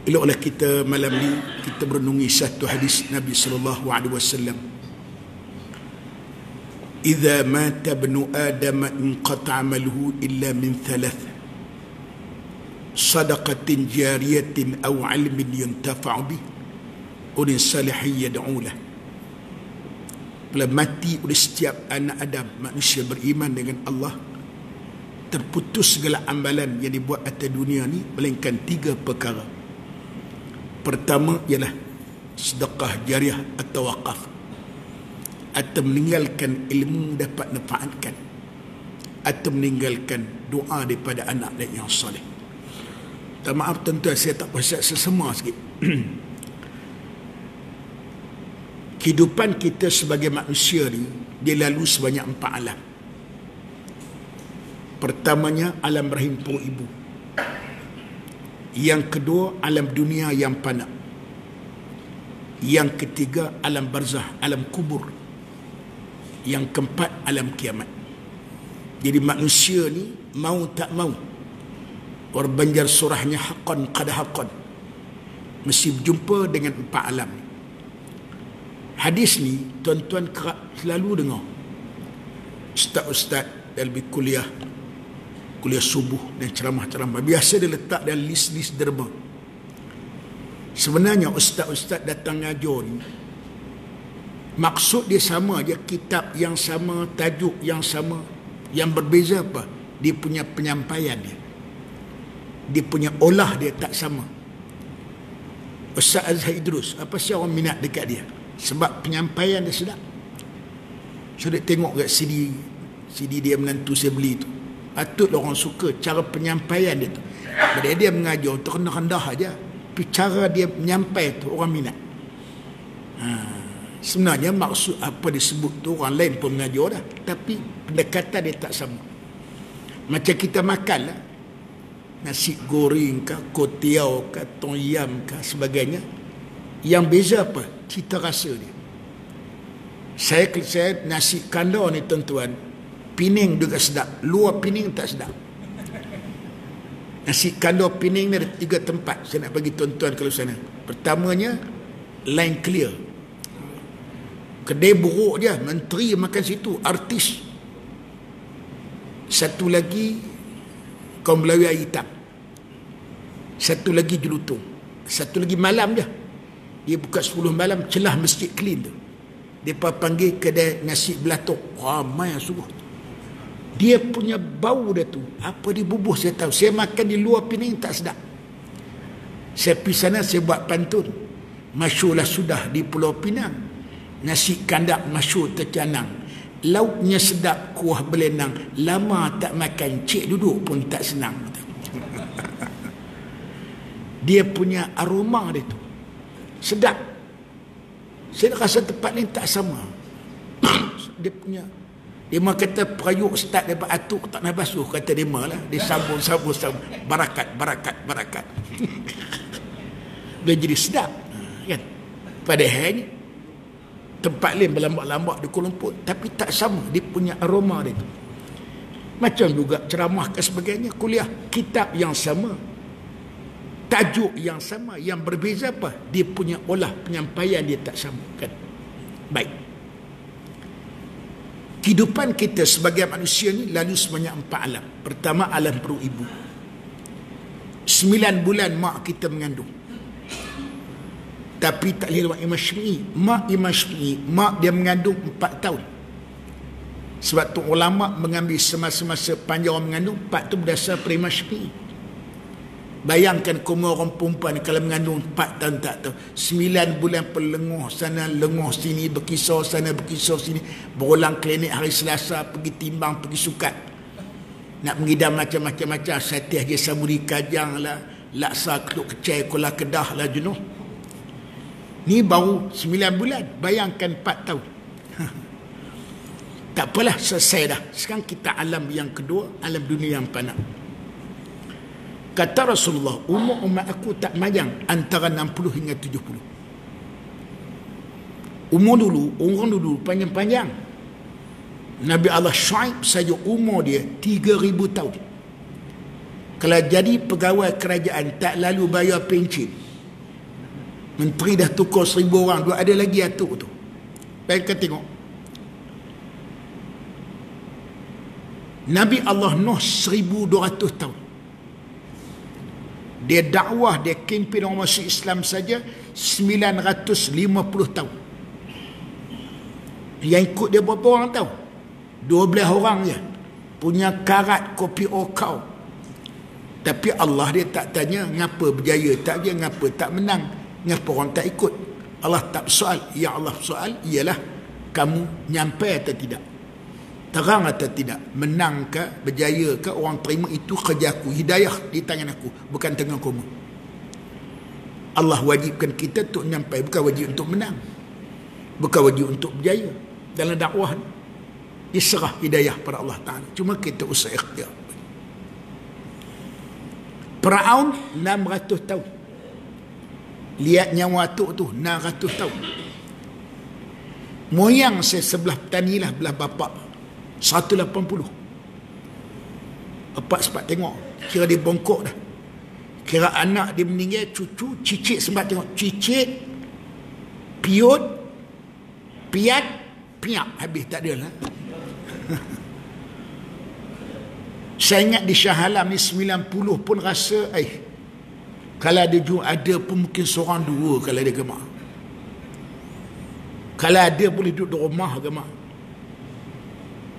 Eloklah kita malam ni kita merenungi satu hadis Nabi sallallahu alaihi wasallam. Idza mata ibnu Adam inqata 'amaluhu illa min thalath. Sadaqatin jariyatin aw 'ilmin yuntafa'u bih aw salihin yad'u lah. Bila mati oleh setiap anak Adam, manusia beriman dengan Allah, terputus segala amalan yang dibuat atas dunia ni melainkan 3 perkara. Pertama ialah sedekah jariah atau wakaf, atau meninggalkan ilmu dapat manfaatkan, atau meninggalkan doa daripada anak dan yang soleh. Maaf tuan-tuan, saya tak pasal sesemua sikit. Kehidupan kita sebagai manusia ni dia lalu sebanyak 4 alam. Pertamanya alam rahim perut ibu. Yang kedua alam dunia yang fana. Yang ketiga alam barzah, alam kubur. Yang keempat alam kiamat. Jadi manusia ni mau tak mau, orang Banjar surahnya haqqan qad haqqan, mesti berjumpa dengan 4 alam. Hadis ni tuan-tuan kerap selalu dengar ustaz-ustaz dalam kuliah subuh dan ceramah-ceramah. Biasa dia letak dalam list-list derma. Sebenarnya ustaz-ustaz datang ngajar ni, maksud dia sama je, kitab yang sama, tajuk yang sama. Yang berbeza apa? Dia punya penyampaian dia. Dia punya olah dia tak sama. Ustaz Azhar Idrus, apa sih orang minat dekat dia? Sebab penyampaian dia sedap. Saya tengok kat CD dia menantu saya beli tu. Patutlah orang suka cara penyampaian dia tu. Bila dia mengajar tu rendah-rendah aja, tapi cara dia menyampai tu orang minat. Sebenarnya maksud apa disebut tu orang lain pun mengajar dah, tapi pendekatan dia tak sama. Macam kita makan lah, nasi goreng ke, kotiau ke, tom yam ke, sebagainya. Yang beza apa? Cita rasa dia. Saya nasi kandar ni tuan-tuan, Pening juga sedap, luar Pening tak sedap. Nasi kandar Pening ni ada 3 tempat saya nak bagi tuan-tuan kalau sana. Pertamanya Line Clear, kedai buruk je, menteri makan situ, artis. Satu lagi kaum Melayu air hitam, satu lagi Jelutong, satu lagi malam je. Dia buka 10 malam, celah masjid clean tu. Dia panggil kedai nasi belatok, ramai yang sungguh. Dia punya bau dia tu, apa dia bubuh saya tahu. Saya makan di luar Pening tak sedap. Saya pergi sana, saya buat pantun. Masyurlah sudah di Pulau Pinang, nasi kandak masyur tercanang. Lauknya sedap, kuah belenang. Lama tak makan, cik duduk pun tak senang. Dia punya aroma dia tu sedap. Saya rasa tempat ni tak sama. Dia punya, dia mahu kata perayuk start daripada atuk tak nak basuh, kata dia malah. Dia sambung. Barakat. Dia jadi sedap kan. Padahal ni tempat lain berlambak-lambak di Kuala Lumpur, tapi tak sama dia punya aroma dia tu. Macam juga ceramah ke sebagainya, kuliah, kitab yang sama, tajuk yang sama, yang berbeza apa? Dia punya olah penyampaian dia tak sama kan. Baik. Kehidupan kita sebagai manusia ni lalu sebanyak 4 alam. Pertama alam perut ibu. 9 bulan mak kita mengandung. Tapi tak boleh lewat Imam Syafi'i. Imam Syafi'i, mak dia mengandung 4 tahun. Sebab tu ulama mengambil semasa-masa panjang orang mengandung, 4 tu berdasar pada Imam Syafi'i. Bayangkan kumur orang perempuan kalau mengandung 4 tahun tak tahu. 9 bulan perlenguh sana, lenguh sini, berkisar sana, berkisar sini. Berulang klinik hari Selasa, pergi timbang, pergi sukat. Nak mengidam macam-macam. Satih je samuri kajang lah, laksa keluk kecai, kola kedah lah, jenuh. Ni baru 9 bulan. Bayangkan 4 tahun. Tak apalah, selesai dah. Sekarang kita alam yang kedua, alam dunia yang fana. Kata Rasulullah, umur umat aku tak panjang, antara 60 hingga 70. Orang dulu panjang-panjang. Nabi Allah Shu'aib saja umur dia 3,000 tahun. Kalau jadi pegawai kerajaan tak lalu bayar pencen, menteri dah tukar 1,000 orang, dua ada lagi atuk tu. Baik, kita tengok Nabi Allah Nuh 1,200 tahun. Dia dakwah, dia kempen orang masuk Islam saja 950 tahun. Yang ikut dia berapa orang tahu? 12 orang je. Punya karat kopi okau. Tapi Allah dia tak tanya ngapa berjaya tak dia, ngapa tak menang, ngapa orang tak ikut. Allah tak soal. Ya Allah soal ialah kamu nyampai atau tidak, terang atau tidak, menang ke, berjaya ke, orang terima itu kerja aku. Hidayah di tangan aku, bukan tangan kamu. Allah wajibkan kita untuk nyampai, bukan wajib untuk menang, bukan wajib untuk berjaya. Dalam dakwah diserah hidayah pada Allah Ta'ala, cuma kita usah ikhtiar. Firaun 600 tahun. Lihat nyawa atuk tu 600 tahun. Moyang saya sebelah petani lah, belah bapak 180. Bapak sempat tengok, kira dia bongkok dah. Kira anak dia meninggal, cucu, cicit sempat tengok. Cicit, piut, piat, piak, habis tak ada lah. Saya ingat di Shah Alam ni 90 pun rasa kalau ada pun mungkin seorang dua kalau dia gemar. Kalau ada boleh duduk di rumah gemar.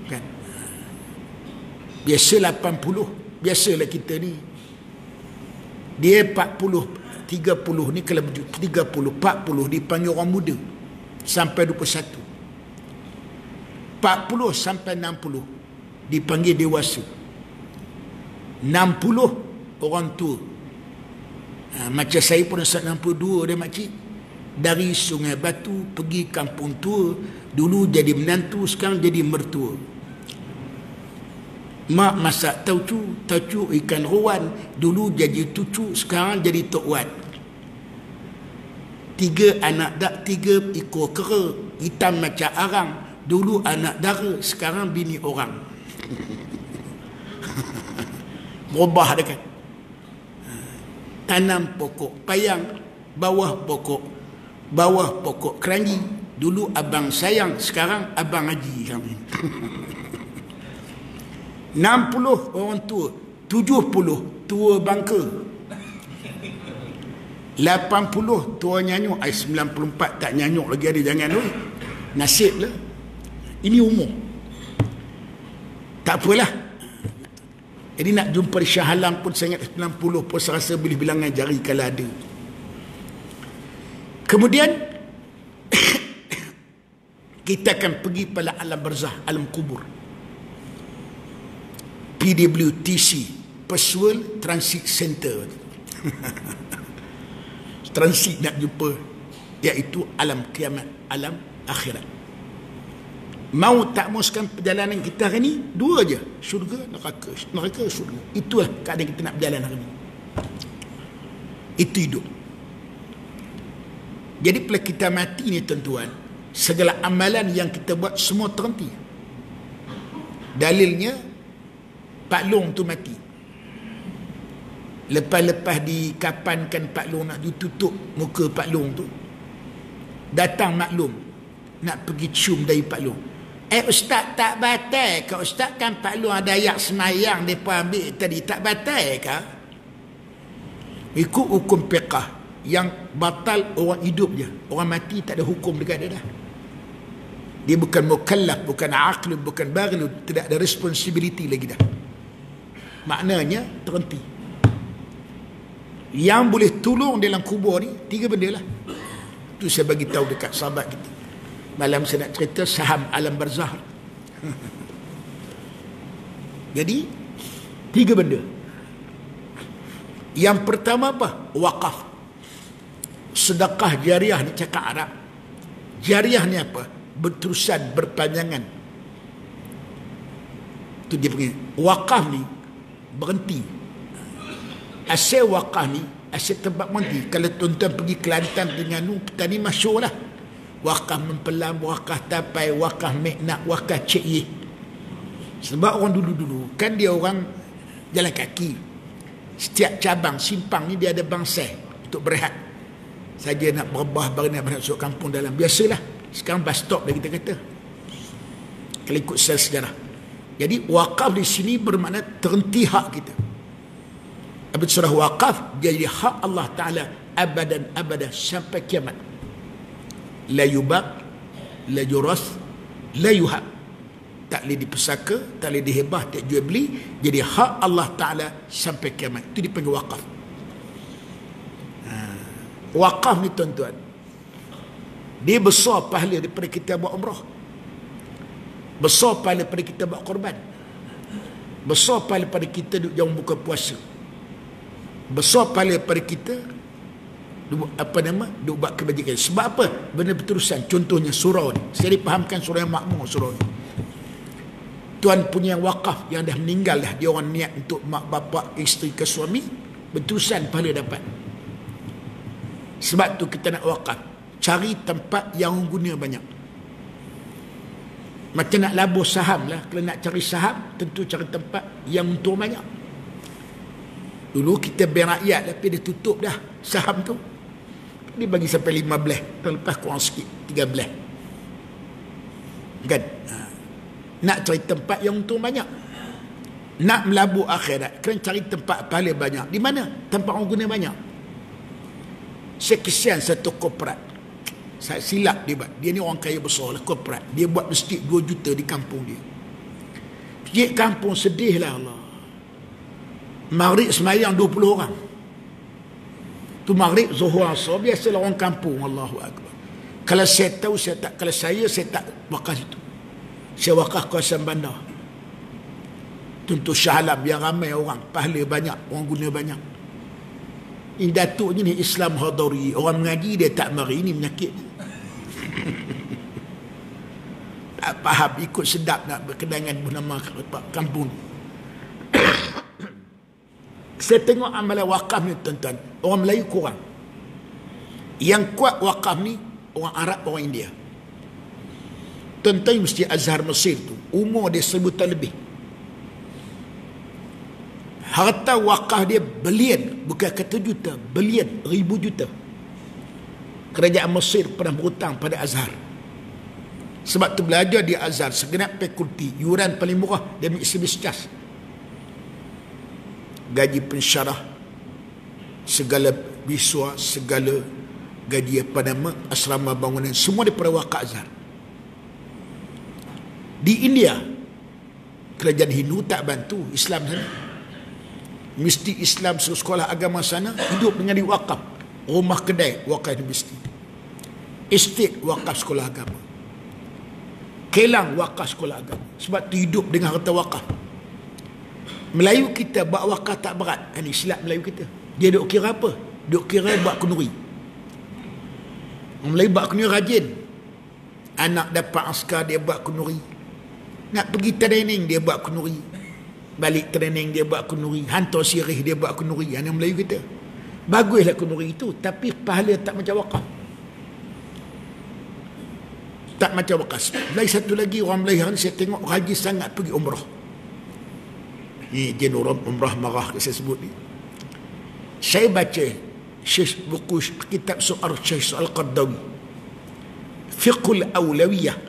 Kan? Biasa 80, biasalah kita ni. Dia 40, 30 ni kalau 30, 40 dipanggil orang muda sampai 21. 40 sampai 60 dipanggil dewasa. 60 orang tua. Macam saya pun 62 dah makcik. Dari Sungai Batu pergi Kampung Tua. Dulu jadi menantu, sekarang jadi mertua. Mak masak taucu ikan ruan. Dulu jadi tucu, sekarang jadi tok wan. 3 anak dak, 3 ekor kera, hitam macam arang. Dulu anak dara, sekarang bini orang. Berubah dia kan. Tanam pokok payang, bawah pokok keranji. Dulu abang sayang, sekarang abang haji kami. 60 orang tua, 70 tua bangka, 80 tua nyanyuk. 94 tak nyanyuk lagi ada, jangan tu. Nasib lah. Ini umur. Tak apalah. Jadi nak jumpa di Shah Alam pun saya ingat 90 pun saya rasa boleh bilangan jari kalau ada. Kemudian kita akan pergi pada alam barzah, alam kubur. PWTC, Persual Transit Center. Transit nak jumpa, iaitu alam kiamat, alam akhirat. Mau tak mauskan perjalanan kita hari ni dua je, syurga, neraka, neraka, syurga. Itulah keadaan kita nak berjalan hari ni. Itu hidup. Jadi bila kita mati ni tuan-tuan, segala amalan yang kita buat semua terhenti. Dalilnya Pak Long tu mati. Lepas-lepas dikapankan Pak Long, nak ditutup muka Pak Long tu, datang maklum nak pergi cium dari Pak Long. Ustaz tak batal ke? Ustaz kan Pak Long ada ayat semayang mereka ambil tadi, tak batal ke? Ikut hukum fiqah, yang batal orang hidup je, orang mati tak ada hukum dekat dia dah. Dia bukan mukallaf, bukan aql, bukan baghil, tidak ada responsibility lagi dah. Maknanya terhenti. Yang boleh tolong dalam kubur ni 3 benda lah. Itu saya bagi tahu dekat sahabat kita. Malam saya nak cerita saham alam barzah. Jadi 3 benda. Yang pertama apa? Waqaf. Sedekah jariah ni cakap Arab. Jariah ni apa? Berterusan, berpanjangan. Itu dia panggil. Waqaf ni berhenti. Asal wakaf ni, asal tempat mandi. Kalau tuan-tuan pergi Kelantan dengan petani masyhur lah. Wakaf Mempelam, wakaf Tapai, wakaf Meknak, wakaf Cik Ye. Sebab orang dulu-dulu kan dia orang jalan kaki. Setiap cabang simpang ni dia ada bangsai untuk berehat. Saja nak berbah baru nak masuk kampung dalam. Biasalah. Sekarang bus stop dah kita kata. Kalau ikut sel sejarah. Jadi wakaf di sini bermakna terhenti hak kita. Apabila surah wakaf jadi hak Allah Ta'ala abadan abadan sampai kiamat. La yubaq, la yuras, la yuhab. Tak boleh dipesaka, tak boleh dihebah, tak jual beli. Jadi hak Allah Ta'ala sampai kiamat. Itu dipanggil wakaf. Wakaf ni tuan-tuan, dia besar pahala daripada kita buat umrah. Besar pahala daripada kita buat korban. Besar pahala daripada kita duduk jauh buka puasa. Besar pahala daripada kita duduk buat kebajikan. Sebab apa? Benda berterusan. Contohnya surau ni. Saya dipahamkan surau yang makmur surau ni. Tuan punya wakaf yang dah meninggal dah, dia orang niat untuk mak bapak, isteri ke suami, berterusan pahala dapat. Sebab tu kita nak wakaf. Cari tempat yang guna banyak. Macam nak labur saham lah. Kalau nak cari saham, tentu cari tempat yang untung banyak. Dulu kita bank rakyat, tapi dia tutup dah saham tu. Dia bagi sampai 15. Tahun lepas kurang sikit, 13. Kan? Nak cari tempat yang untung banyak. Nak melabur akhirat, kena cari tempat pahala banyak. Di mana? Tempat orang guna banyak. Saya kesian satu korporat. Saya silap dia buat. Dia ni orang kaya besar lah, korporat. Dia buat masjid 2 juta di kampung dia. Pergi kampung sedih lah Allah. Maghrib semayang 20 orang. Tu maghrib, zuhur, asar. Biasalah orang kampung. Allahu Akbar. Kalau saya tahu, saya tak. Kalau saya tak wakaf itu. Saya wakaf kawasan bandar. Tentu Shah Alam yang ramai orang. Pahala banyak. Orang guna banyak. Ini datuknya ni Islam Hadari. Orang mengaji dia tak mari. Ini menyakit. Tak faham. Ikut sedap nak berkenangan bernama kampung. Saya tengok amalan wakaf ni tuan-tuan. Orang Melayu kurang. Yang kuat wakaf ni orang Arab, orang India. Tuan-tuan mesti Azhar Mesir tu. Umur dia 1000 tahun lebih. Harta wakaf dia bilion. Bukan kata juta. Bilion. 1000 juta. Kerajaan Mesir pernah berhutang pada Azhar. Sebab tu belajar di Azhar. Segenap fakulti. Yuran paling murah. Dia isi biscas. Gaji pensyarah. Segala biswa. Segala gaji asrama bangunan. Semua daripada wakaf Azhar. Di India, kerajaan Hindu tak bantu Islam sana. Mesti Islam sekolah agama sana hidup dengan diwakaf. Rumah kedai wakaf universiti. Estate wakaf sekolah agama. Kelang wakaf sekolah agama. Sebab tu hidup dengan harta wakaf. Melayu kita buat wakaf tak berat. Ini silap Melayu kita. Dia duk kira apa? Duk kira buat kenduri. Orang Melayu buat kenduri rajin. Anak dapat askar dia buat kenduri. Nak pergi training dia buat kenduri. Balik training dia buat kenduri. Hantar sirih dia buat kenduri. Anak Melayu kita. Baguslah kenduri itu. Tapi pahala tak macam wakaf. Tak macam wakaf. Lagi satu lagi orang Melayu saya tengok rajin sangat pergi umrah. Ini jenur umrah marah saya sebut ni. Saya baca buku kitab Su'ar Syekh Al-Qardawi. Fiqhul Awlawiyah.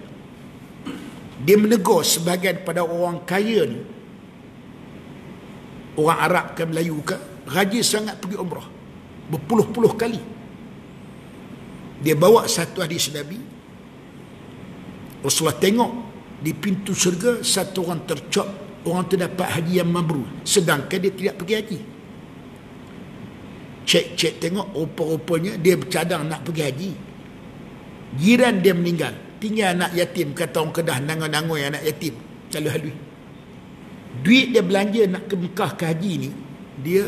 Dia menegur sebahagian pada orang kaya ni, orang Arab ke Melayu ke, rajin sangat pergi umrah. Berpuluh-puluh kali. Dia bawa satu hadis Nabi. Rasulullah tengok di pintu syurga satu orang tercop, orang tu dapat haji yang mabrur, sedangkan dia tidak pergi haji. Cek tengok rupa-rupanya dia bercadang nak pergi haji. Jiran dia meninggal, tinggal anak yatim. Kata orang Kedah, nangai-nangai anak yatim, calon halui. Duit dia belanja nak ke Mekah ke haji ni, dia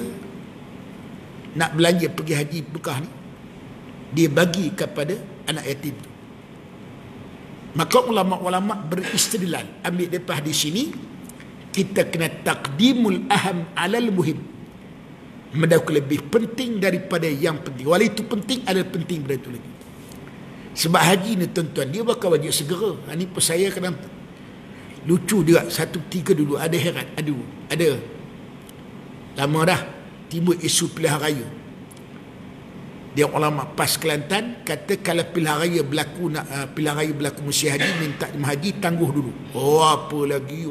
nak belanja pergi haji Mekah ni, dia bagi kepada anak yatim tu. Maka ulama-ulama beristidlal, ambil daripada di sini, kita kena taqdimul aham alal muhim. Mendakwa lebih penting daripada yang penting. Walau itu penting, ada penting daripada itu lagi. Sebab haji ni tuan-tuan, dia bakal wajib segera. Ini pun saya kadang lucu juga. 1-3 dulu ada heran. Ada lama dah timbul isu pilihan raya. Dia ulama PAS Kelantan kata kalau pilihan raya berlaku musim haji, minta jemaah haji tangguh dulu. Oh, apa lagi?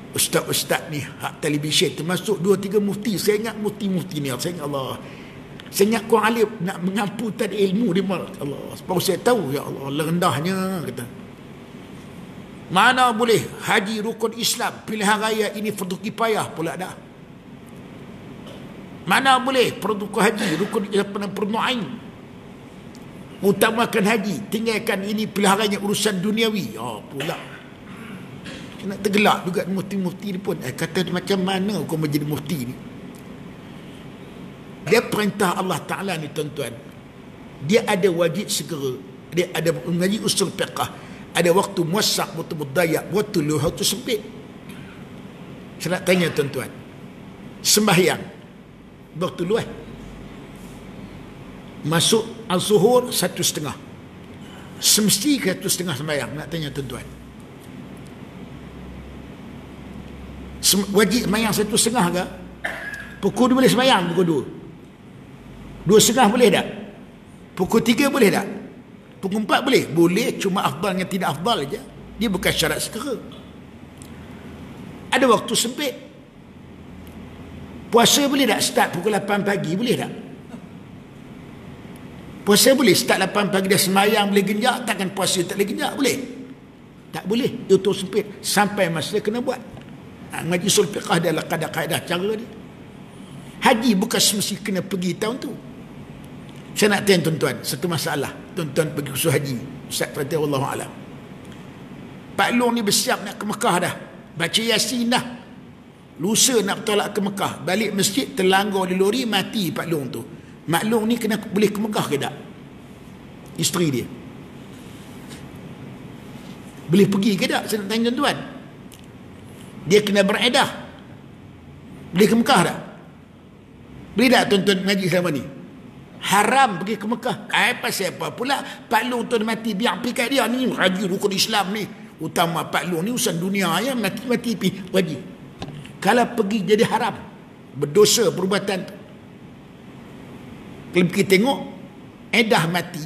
Ustaz-ustaz ni hak televisyen termasuk 2-3 mufti. Saya ingat mufti-mufti ni, saya ingat Allah. Saya ingat Quran Alif nak mengamputan ilmu dia, Allah. Sebab saya tahu, ya Allah, rendahnya kata. Mana boleh haji rukun Islam, pilihan raya ini fardu kifayah pula dah. Mana boleh rukun haji, rukun fardu ain. Utamakan haji, tinggalkan ini pilihan raya urusan duniawi. Oh, pula. Nak tergelak juga mufti-mufti ni pun. Kata macam mana kau menjadi mufti ni? Dia perintah Allah Ta'ala ni tuan-tuan. Dia ada wajib segera. Dia ada mengaji usul fiqah. Ada waktu muassak, waktu mudayak, waktu luh, waktu sempit. Saya nak tanya tuan-tuan. Sembahyang. Waktu luah. Masuk al-zuhur 1:30. Semesti ke 1:30 sembahyang? Nak tanya tuan-tuan. Wajib sembahyang 1:30 ke? Pukul 2 boleh sembahyang, pukul 2. 2:30 boleh tak? Pukul 3 boleh tak? Pukul 4 boleh? Boleh, cuma afdal dengan tidak afdal aja. Dia bukan syarat segera. Ada waktu sempit. Puasa boleh tak start pukul 8 pagi? Boleh tak? Puasa boleh start 8 pagi dah sembahyang boleh genjak, takkan puasa tak boleh genjak? Boleh? Tak boleh. Itu sempit sampai masa kena buat. Ngaji usul fiqh adalah kaedah-kaedah cara dia. Haji bukan semesti kena pergi tahun tu. Saya nak tanya tuan-tuan satu masalah. Tuan-tuan pergi khusus haji, Ustaz Fatih wallahu alam. Pak Long ni bersiap nak ke Mekah dah. Baca Yasin dah. Lusa nak bertolak ke Mekah. Balik masjid terlanggar di lori, mati Pak Long tu. Mak Long ni kena boleh ke Mekah ke tak? Isteri dia. Boleh pergi ke tak? Saya nak tanya tuan-tuan. Dia kena beredah. Boleh ke Mekah tak? Boleh tak tuan-tuan mengaji selama ni? Haram pergi ke Mekah. Pasal apa pula? Pak Long tu mati, biar pergi kat dia ni. Haji rukun Islam ni. Utama Pak Long ni urusan dunia ya. Mati-mati pergi. Wajib. Kalau pergi jadi haram. Berdosa perbuatan tu. Kalau kita tengok, edah mati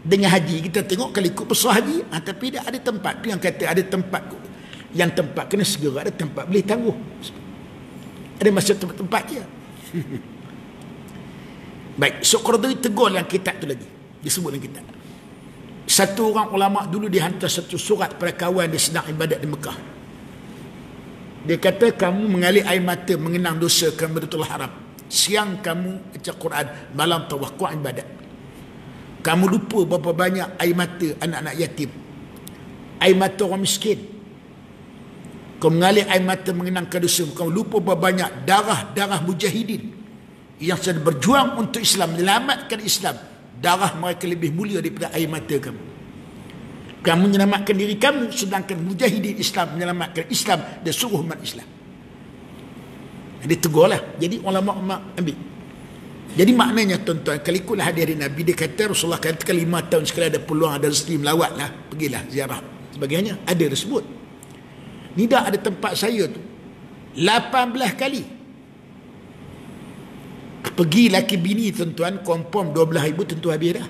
dengan haji, kita tengok kalau ikut pesuah haji. Tapi dia ada tempat. Yang kata ada tempat. Yang tempat kena segera, ada tempat boleh tangguh. Ada masa tempat-tempat je. Baik, Qaradawi tegur dalam kitab tu lagi. Disebut dalam kitab. Satu orang ulama dulu dihantar satu surat pada kawan dia sedang ibadat di Mekah. Dia kata, kamu mengalir air mata mengenang dosa kamu Baitul Haram. Siang kamu baca Quran, malam tawakkul ibadat. Kamu lupa berapa banyak air mata anak-anak yatim, air mata orang miskin. Kau mengalir air mata mengenangkan dosa. Kau lupa berapa banyak darah-darah mujahidin yang sedang berjuang untuk Islam, menyelamatkan Islam. Darah mereka lebih mulia daripada air mata kamu. Kamu menyelamatkan diri kamu, sedangkan mujahidin Islam menyelamatkan Islam dan suruh umat Islam. Dia tegurlah. Jadi ulama' ambil. Jadi maknanya tuan-tuan, kalau ikutlah hadirin Nabi, dia kata Rasulullah kata 5 tahun sekali ada peluang, ada rezeki, melawatlah, pergilah ziarah sebagainya. Ada tersebut. Ni dah ada tempat saya tu 18 kali pergi laki bini tuan-tuan, confirm 12,000 tentu habis dah.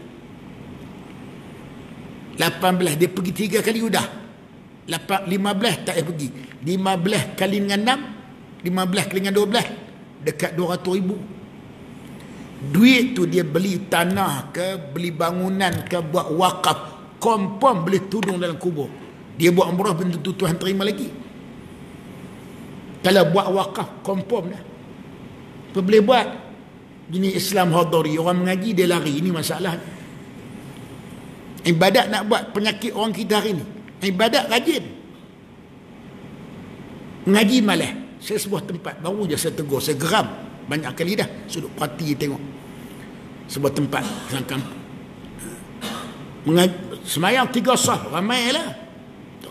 18 dia pergi 3 kali sudah. 15 tak payah pergi. 15 kali dengan 6, 15 kali dengan 12, dekat 200,000. Duit tu dia beli tanah ke, beli bangunan ke, buat wakaf, confirm boleh tudung dalam kubur. Dia buat umrah belum tentu Tuhan terima lagi. Kalau buat wakaf confirm dah. Apa boleh buat? Gini Islam hadari, orang mengaji dia lari. Ini masalah. Ibadat nak buat penyakit orang kita hari ni. Ibadat rajin, mengaji malah. Saya sebuah tempat baru je saya tegur, saya geram banyak kali dah. Sudut parti tengok sebuah tempat dalam kampung, semayang 3 sah, ramai lah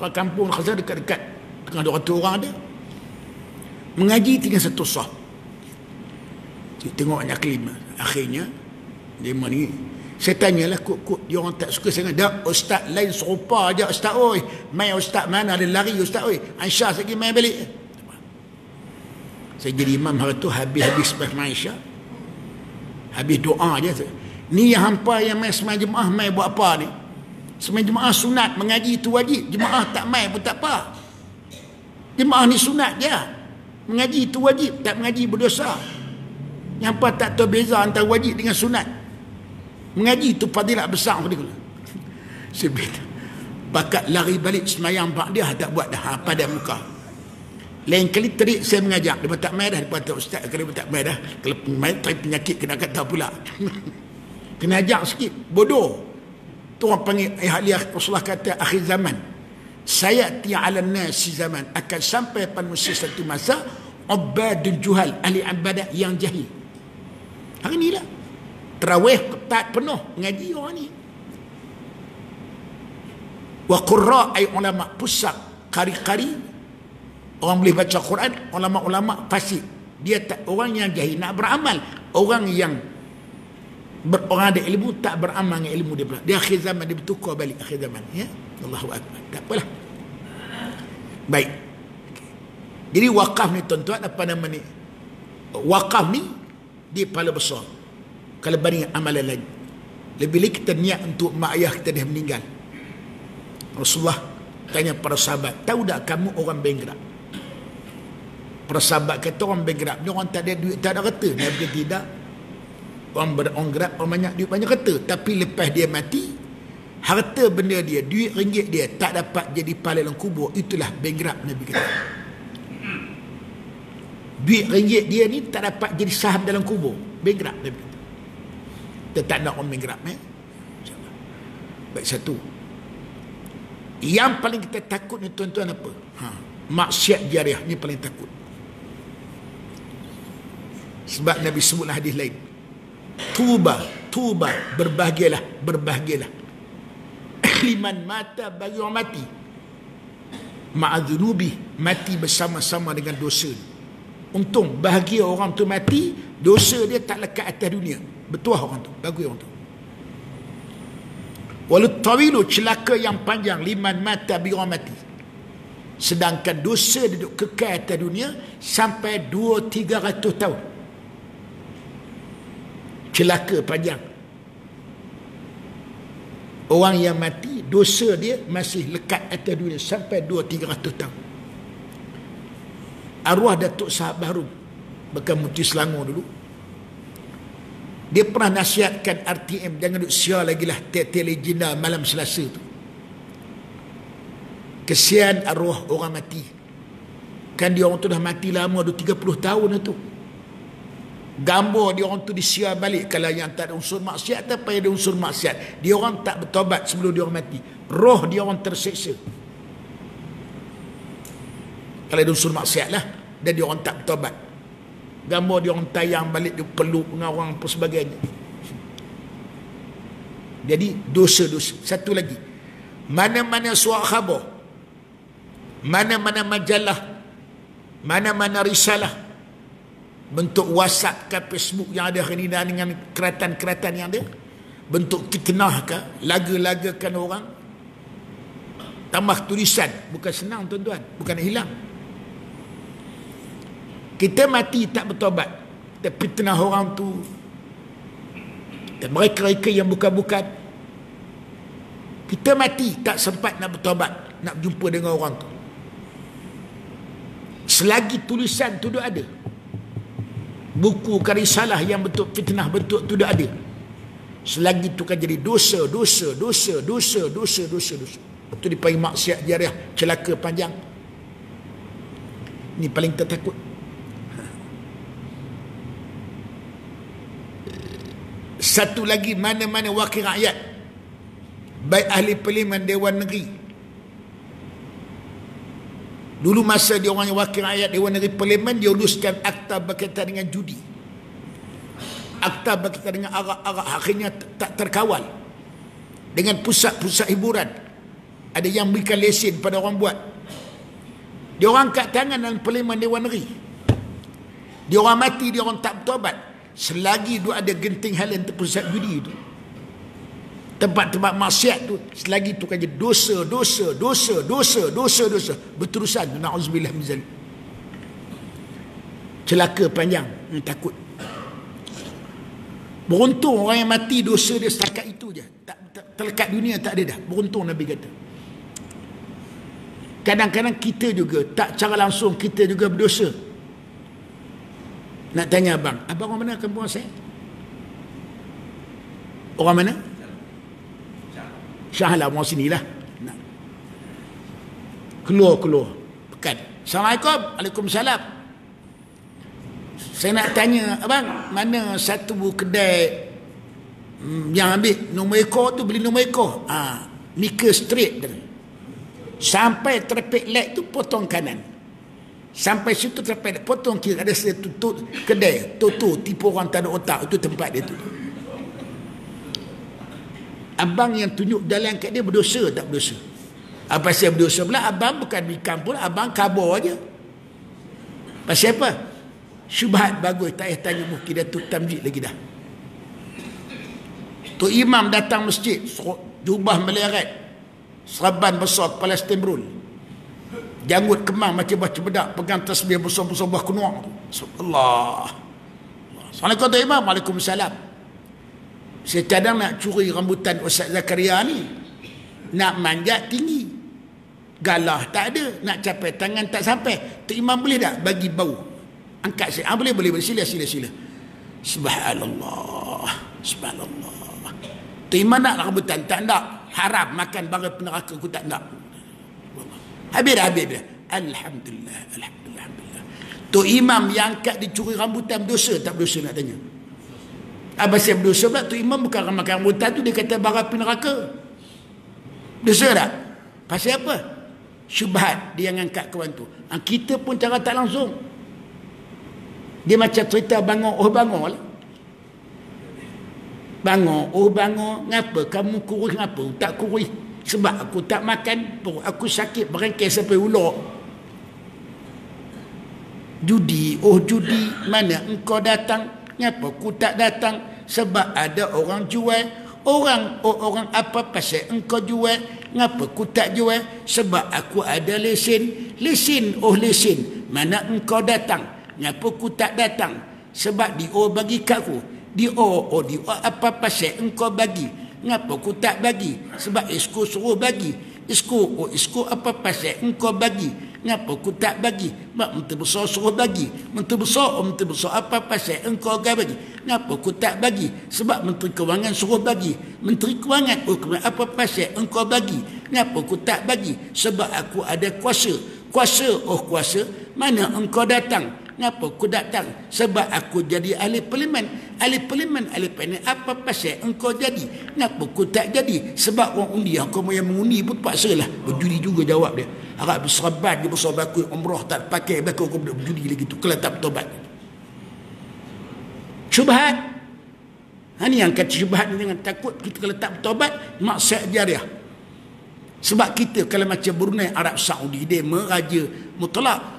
orang kampung khasa dekat-dekat, tengah 200 orang ada. Mengaji tinggal satu sah. Tengok anak kelima. Akhirnya lima ni, saya tanyalah kut dia orang tak suka sangat. Dah ustaz lain serupa aja ustaz oi. Mai ustaz mana ada lari ustaz oi. Aisyah lagi mai balik. Saya jadi imam hari tu habis sembahyang Aisyah. Habis doa je. Ni yang hampa yang mai sembahyang jemaah mai buat apa ni? Sembahyang jemaah sunat, mengaji tu wajib. Jemaah tak mai pun tak apa. Jemaah ni sunat dia. Mengaji tu wajib, tak mengaji berdosa. Yang apa tak tahu beza antara wajib dengan sunat. Mengaji tu fadilat besar dia. Saya bakat lari balik semayang pak dia tak buat dah pada muka. Lain kali terik saya mengajak dia tak mai dah, dia kata ustaz kalau tak mai dah, kalau mai penyakit kena kata pula. Kena ajak sikit, bodoh. Tu orang panggil ahli Rasulullah kata akhir zaman. Sayati 'ala nasi zaman, akan sampai pada masa satu masa ubadul juhal, ahli ibadat yang jahil. Hari ni lah tarawih ketat penuh ngaji orang ni. Wa qurra ay ulama pusat qari-qari, orang boleh baca Quran, ulama-ulama fasik. Dia tak orang yang jahil nak beramal, orang yang orang ada ilmu tak beramal dengan ilmu dia pula. Dia akhir zaman dia bertukar balik akhir zaman ya. Allahu akbar. Tak apalah. Baik. Jadi wakaf ni tuan-tuan apa nama ni? Wakaf ni dia pahala besar kalau banding amalan lain. Lebih-lebih kita niat untuk mak ayah kita dah meninggal. Rasulullah tanya para sahabat, tahu tak kamu orang bankrupt? Para sahabat kata orang bankrupt ni orang tak ada duit, tak ada harta. Nabi kata tidak. Orang bankrupt, orang banyak duit, banyak harta, tapi lepas dia mati, harta benda dia, duit ringgit dia tak dapat jadi pahala dalam kubur, itulah bankrupt. Nabi kata duit ringgit dia ni tak dapat jadi saham dalam kubur, bankrupt. Nabi kata kita tak nak orang bankrupt baik. Satu yang paling kita takut ni tuan-tuan apa? Maksiat jariah ni paling takut. Sebab Nabi sebutlah hadis lain, tuba berbahagialah liman mata, bagi orang mati ma'adzunubi, mati bersama-sama dengan dosa. Untung bahagia orang tu mati, dosa dia tak lekat atas dunia, bertuah orang tu, bagus orang tu. Walut tawilu, celaka yang panjang, liman mata, bagi orang mati, sedangkan dosa dia duduk kekal atas dunia sampai 200-300 tahun. Celaka panjang. Orang yang mati, dosa dia masih lekat atas dunia sampai 200-300 tahun. Arwah Datuk Sahab Bahru, bekas Mufti Selangor dulu, dia pernah nasihatkan RTM jangan duk siar lagi lah tele-legenda malam Selasa tu. Kesian arwah orang mati. Kan dia orang tu dah mati lama, 30 tahun tu. Gambar dia orang tu disiar balik. Kalau yang tak ada unsur maksiat, tak payah ada unsur maksiat, dia orang tak bertobat sebelum dia orang mati, roh dia orang terseksa. Kalau ada unsur maksiat lah, dan dia orang tak bertobat, gambar dia orang tayang balik, dia peluk dengan orang apa sebagainya. Jadi dosa-dosa. Satu lagi, mana-mana surat khabar, mana-mana majalah, mana-mana risalah, bentuk WhatsApp ke Facebook yang ada hari ini dengan keratan-keratan yang ada, bentuk fitnah ke, laga-lagakan orang, tambah tulisan, bukan senang tuan-tuan, bukan hilang. Kita mati tak bertobat, kita fitnah orang tu, dan mereka-mereka yang bukan-bukan. Kita mati tak sempat nak bertobat, nak berjumpa dengan orang tu. Selagi tulisan tu dah ada, buku risalah yang bentuk fitnah bentuk tu dah ada, selagi tu kan jadi dosa. Itu dipanggil maksiat jariah, celaka panjang. Ini paling tertakut. Satu lagi, mana-mana wakil rakyat, baik ahli parlimen, Dewan Negeri. Dulu masa dia orang yang wakil rakyat, Dewan Negeri, parlimen, dia uluskan akta berkaitan dengan judi, akta berkaitan dengan arak-arak, akhirnya tak terkawal. Dengan pusat-pusat hiburan, ada yang berikan lesen pada orang buat. Dia orang angkat tangan dalam parlimen Dewan Negeri, Dia orang mati, dia orang tak bertobat. Selagi dia ada genting halan terpusat judi tu, tempat-tempat maksiat tu, selagi tu kan dosa berterusan. Na'udzubillah min zalik. Celaka panjang, takut. Beruntung orang yang mati dosa dia setakat itu je, tak terlekat dunia, tak ada dah. Beruntung Nabi kata. Kadang-kadang kita juga tak cara langsung kita juga berdosa. Nak tanya abang orang mana kampung saya? Orang mana? Syahlah, orang sini lah. Keluar pekan. Assalamualaikum. Waalaikumsalam. Saya nak tanya abang, mana satu kedai yang ambil nombor ekor tu, beli nombor ekor, nikah straight dia. Sampai traffic light tu potong kanan. Sampai situ traffic light potong kiri. Ada satu kedai Toto, tipu orang tak ada otak. Itu tempat dia tu. Abang yang tunjuk jalan kat dia berdosa tak berdosa? Apa saya berdosa pula? Abang bukan bikam pun, abang kabur aja. Pasal apa? Syubhat bagus, tak payah tanya mungkin dia tu tamjid lagi dah. Tu imam datang masjid, jubah meleret, serban besar, kepala stembrul, janggut kemang macam baca bedak, pegang tasbih besar-besar buah kunuang. Allah. Assalamualaikum Tuan Imam. Waalaikumsalam. Saya cadang nak curi rambutan Ustaz Zakaria ni. Nak manjat tinggi, galah tak ada, nak capai tangan tak sampai. Tuan Imam boleh tak bagi bau? Angkat saya. Boleh. Sila. Subhanallah. Tuan Imam nak rambutan? Tak nak. Haram makan barang peneraka, aku tak nak. Habis dah. Alhamdulillah. Tok Imam yang angkat dicuri rambutan berdosa tak berdosa nak tanya? Abang saya berdosa pula. Tok Imam bukan makan rambutan tu, dia kata barang peneraka. Dosa tak? Pasal apa? Syubhat dia yang angkat kawan tu. Kita pun cara tak langsung. Dia macam cerita bangun lah. Bangun, ngapa kamu kurus, ngapa tak kurus? Sebab aku tak makan, perut aku sakit, berengkai sampai ular. Judi, mana engkau datang? Ngapa aku tak datang? Sebab ada orang jual. Orang apa pasal engkau jual? Ngapa aku tak jual? Sebab aku ada lesen. Lesen, mana engkau datang? Ngapa aku tak datang? Sebab dia bagi kat aku. Dia apa pasal engkau bagi? Ngapa aku tak bagi? Sebab isko suruh bagi. Isko apa pasal engkau bagi? Ngapa aku tak bagi? Mak menteri besar suruh bagi. Menteri besar apa pasal engkau bagi? Ngapa aku tak bagi? Sebab menteri kewangan suruh bagi. Menteri kewangan apa pasal engkau bagi? Ngapa aku tak bagi? Sebab aku ada kuasa. Kuasa, mana engkau datang? Ngapa aku datang? Sebab aku jadi ahli parlimen. Ahli parlimen apa pasal engkau jadi? Ngapa aku tak jadi? Sebab orang undi, kau yang mengundi pun paksalah. Berjudi juga jawab dia. Harap berserban dia besar bakul umrah tak pakai bakul kau berjudi lagi tu. Kalau tak bertobat. Syubhat. Ini yang kata syubhat ni, dengan takut kita kalau tak bertobat maksiat jariah. Sebab kita kalau macam Brunei Arab Saudi, dia meraja mutlak.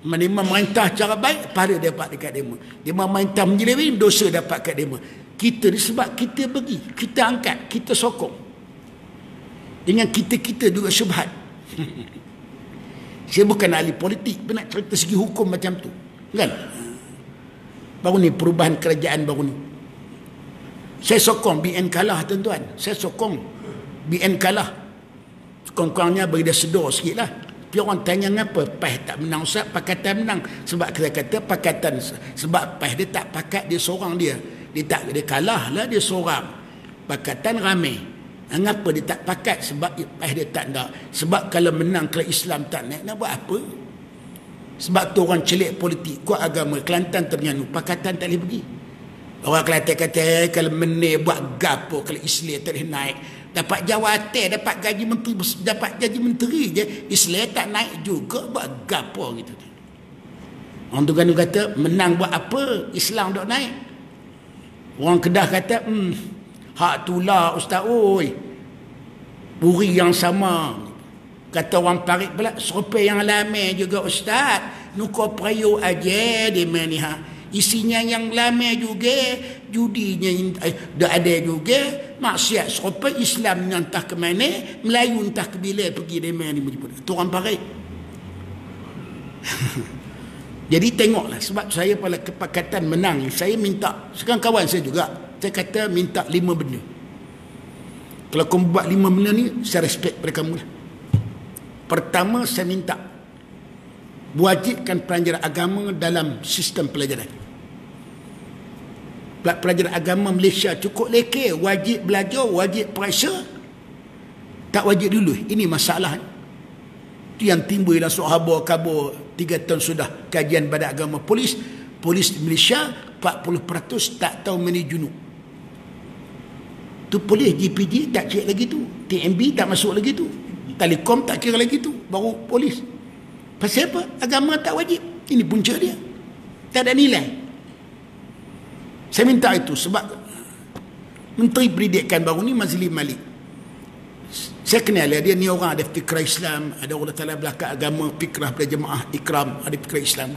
Dia memerintah cara baik, pahala dapat dekat dia. Dia memerintah menjelewi, dosa dapat kat dia. Kita ni sebab kita bagi, kita angkat, kita sokong. Dengan kita juga syubhat. Saya bukan ahli politik, nak cerita segi hukum macam tu. Kan? Baru ni perubahan kerajaan baru ni. Saya sokong BN kalah tuan-tuan. Saya sokong BN kalah. Kurang-kurangnya bagi dia sedar sikit lah. Dia orang tanya ngapa PAS tak menang Ustaz, Pakatan menang. Sebab kita kata Pakatan, sebab PAS dia tak pakat dia seorang dia kalah lah dia seorang. Pakatan ramai. Ngapa dia tak pakat? Sebab PAS dia tak nak. Sebab kalau menang, kalau Islam tak naik, nak buat apa? Sebab tu orang celik politik, kuat agama, Kelantan Terengganu, Pakatan tak boleh pergi. Orang Kelantan kata kalau menang buat gapo kalau Islam tak boleh naik. Dapat jawatan, dapat gaji menteri je, Islam tak naik juga, buat gapo gitu. Orang tu kan kata menang buat apa, Islam tak naik. Orang Kedah kata hak tulah ustaz oi, buri yang sama. Kata orang Parit pula, serupai yang lama juga ustaz, nuko prayo aja dia main ni ha. Isinya yang lama juga, judinya dah ada juga, maksiat serupa Islam entah ke mana, Melayu entah ke bila pergi dia main ni menyebut. Tu orang pakai. Jadi tengoklah, sebab saya pada kepakatan menang, saya minta, sekarang kawan saya juga, saya kata minta 5 benda. Kalau kamu buat 5 benda ni, saya respect pada kamu lah. Pertama, saya minta wajibkan pelajaran agama dalam sistem pelajaran. Pelajaran agama Malaysia cukup leke, wajib belajar, wajib periksa, tak wajib dulu. Ini masalah. Itu yang timbul dalam sahabat kabur 3 tahun sudah kajian badan agama polis Malaysia 40% tak tahu mani junub. Tu polis GPG tak cek lagi tu, TMB tak masuk lagi tu, Telekom tak kira lagi tu, baru polis. Pasal apa? Agama tak wajib. Ini punca dia, tak ada nilai. Saya minta itu sebab Menteri Pendidikan baru ni Mazli Malik, saya kenal dia ni orang ada fikrah Islam, ada orang dalam belakang agama, fikrah pada jemaah ikram, ada fikrah Islam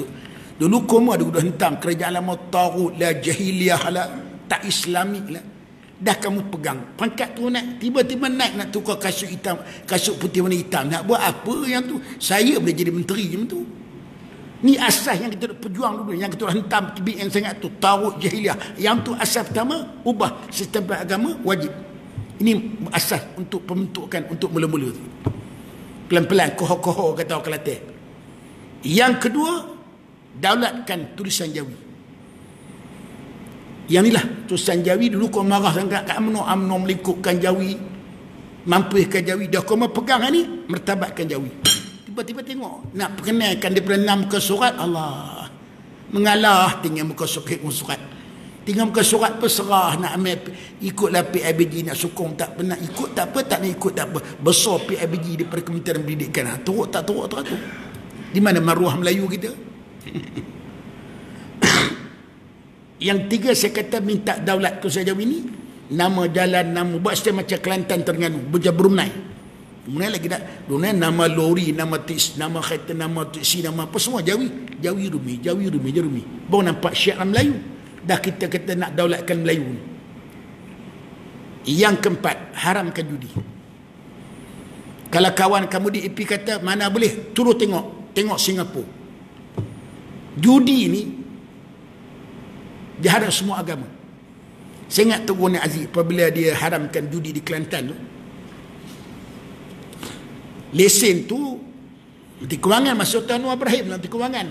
dulu kamu ada udah hentam kerajaan lama taghut la jahiliyah la tak islamik lah, dah kamu pegang pangkat tu naik, tiba-tiba naik nak tukar kasut hitam, kasut putih warna hitam, nak buat apa yang tu? Saya boleh jadi menteri je tu. Ni asas yang kita perjuang dulu, yang kita hentam yang sangat tu, taghut jahiliyah. Yang tu asas pertama, ubah sistem agama wajib. Ini asas untuk pembentukan, untuk mula-mula tu. Pelan-pelan, koho-koho kata orang Kelantan. Yang kedua, daulatkan tulisan Jawi. Yang inilah tulisan Jawi. Dulu kau marah sangat kat UMNO melingkupkan Jawi, mampukan Jawi. Dah kau pegang ni, mertabatkan Jawi. Tiba-tiba tengok nak perkenalkan daripada 6 muka surat, Allah mengalah, tinggal muka surat, tinggal muka surat berserah nak ambil, ikutlah PIBG nak sokong, tak pernah ikut tak apa, tak nak ikut tak apa, besar PIBG daripada Kementerian Pendidikan, teruk tak teruk teratur. Di mana maruah Melayu kita? Yang tiga, saya kata minta daulat tu saja ini, nama jalan, nama buat setiap macam Kelantan Terengganu, Brunei. Kemudian lagi tak, Brunei nama lori, nama taksi, nama kereta, nama taksi, nama apa semua Jawi. Jawi Rumi. Baru nampak syiar Melayu. Dah kita kata nak daulatkan Melayu ni. Yang keempat, haramkan judi. Kalau kawan kamu di IP kata mana boleh, turun tengok Singapura. Judi ni dihadap semua agama. Saya ingat Tun Aziz apabila dia haramkan judi di Kelantan tu, lesen tu Menteri Kewangan masa Tuan Anwar Ibrahim, Menteri Kewangan.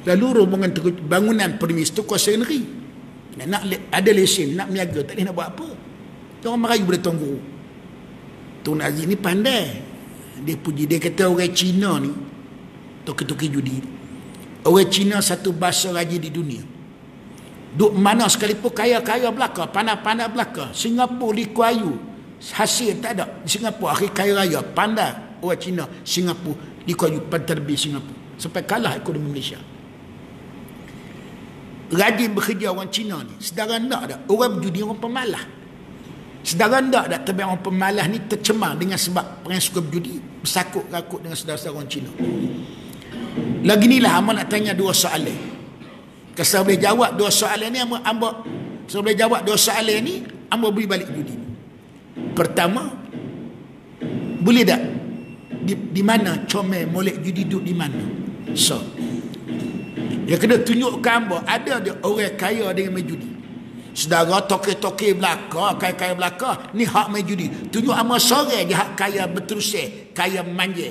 Lalu rombongan bangunan premis tu kuasa negeri nak ada lesen, nak meniaga, tak boleh nak buat apa. Orang Melayu boleh Tuan Guru. Tun Aziz ni pandai, dia puji, dia kata orang Cina ni toki-toki judi, orang Cina satu bahasa raja di dunia, duk mana sekalipun kaya-kaya belaka, pandai-pandai belaka. Singapura Lee Kuan Yew hasil tak ada. Di Singapura akhir kaya raya, pandai orang Cina. Singapura Lee Kuan Yew terlebih Singapura sampai kalah ekonomi Malaysia. Rajin bekerja orang Cina ni, sedara tak ada orang berjudi, orang pemalas. Sedara tak ada, tapi orang pemalas ni tercemar dengan sebab orang suka berjudi, bersakut-rakut dengan saudara-saudara orang Cina. Lagi ni lah Amba nak tanya 2 soalan. Kalau boleh jawab 2 soalan ni, Amba boleh jawab 2 soalan ni, Amba beri balik judi. Pertama, boleh tak di mana comel molek judi duduk di mana? So, yang kena tunjukkan Amba ada orang kaya dengan main judi. Saudara toke-toke belaka, kaya-kaya belaka, ni hak main judi. Tunjuk Amba sore je hak kaya berterusir, kaya manja.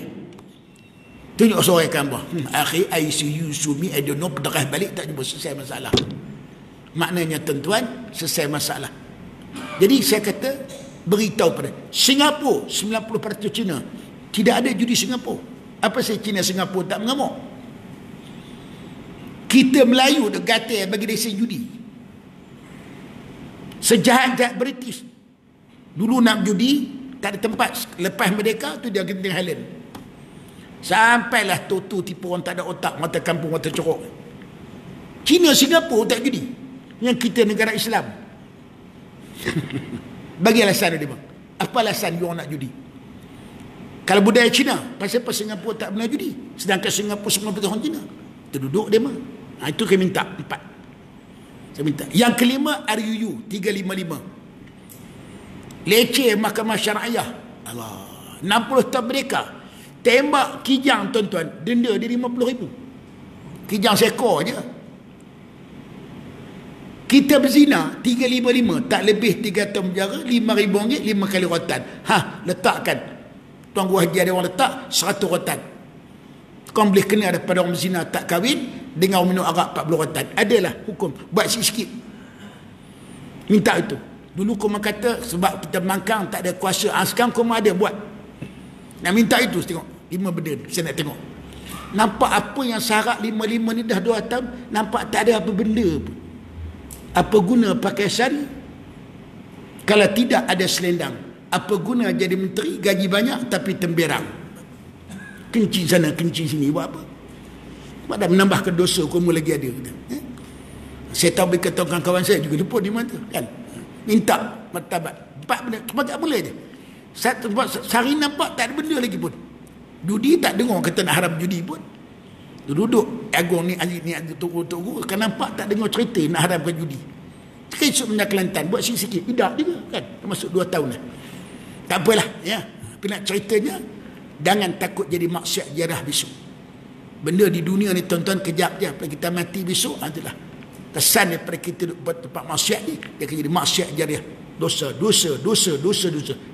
Tunjuk sore kan Amba. Akhi, ICU sumi, I don't know, pedarah balik tak jumpa, selesai masalah. Maknanya tuan-tuan, selesai masalah. Jadi saya kata, beritahu pada Singapura 90% Cina, tidak ada judi Singapura. Apa saya Cina Singapura tak mengamuk? Kita Melayu dah gatal bagi lesen judi. Sejahat-jahat British dulu nak judi tak ada tempat, lepas merdeka tu dia genting Highland. Sampailah tu tipu orang tak ada otak, mata kampung, mata corok. Cina Singapura tak judi, yang kita negara Islam. Bagi alasan dia bang. Apa alasan dia orang nak judi? Kalau budaya Cina, pasal Singapura tak pernah judi, sedangkan Singapura semua orang Cina, terduduk dia mah. Itu saya minta 4. Saya minta. Yang kelima, RUU 355. Leceh Mahkamah Syariah. Allah, 60 tahun mereka tembak kijang, tuan-tuan, denda dia 50,000. Kijang seekor je. Kita berzina 355, tak lebih 3 tahun penjara, RM5,000, 5 kali rotan. Letakkan. Tuan Guru Haji ada orang letak 100 rotan. Kau boleh kena daripada orang berzina tak kahwin dengan minum arak 40 rotan. Adalah hukum. Buat sikit-sikit. Minta itu. Dulu kau kata sebab kita Mangkang tak ada kuasa. Sekarang kau ada buat. Nak minta itu tengok. 5 benda ni. Saya nak tengok. Nampak apa yang syarat 55 ni dah 2 tahun. Nampak tak ada apa benda pun. Apa guna pakai sari kalau tidak ada selendang? Apa guna jadi menteri, gaji banyak tapi temberang? Kencing sana, kencing sini, buat apa? Dah menambahkan dosa, kamu lagi ada. Saya tahu berkata kawan-kawan saya juga lupa di mana kan? Minta martabat 4 benda, sebagai boleh je. Sehari nampak tak ada benda lagi pun. Judi tak dengar kata nak haram judi pun. Duduk Agung ni tunggu kan nampak tak dengar cerita nak haramkan judi. Sekarang esok punya Kelantan buat sikit-sikit idak juga kan, masuk 2 tahun dah. Tak apalah ya. Tapi nak ceritanya, jangan takut jadi maksiat jarah besok. Benda di dunia ni tuan-tuan kejap je, apabila kita mati besok adalah kesan daripada kita duduk buat tempat maksiat ni, dia akan jadi maksiat jarah. Dosa,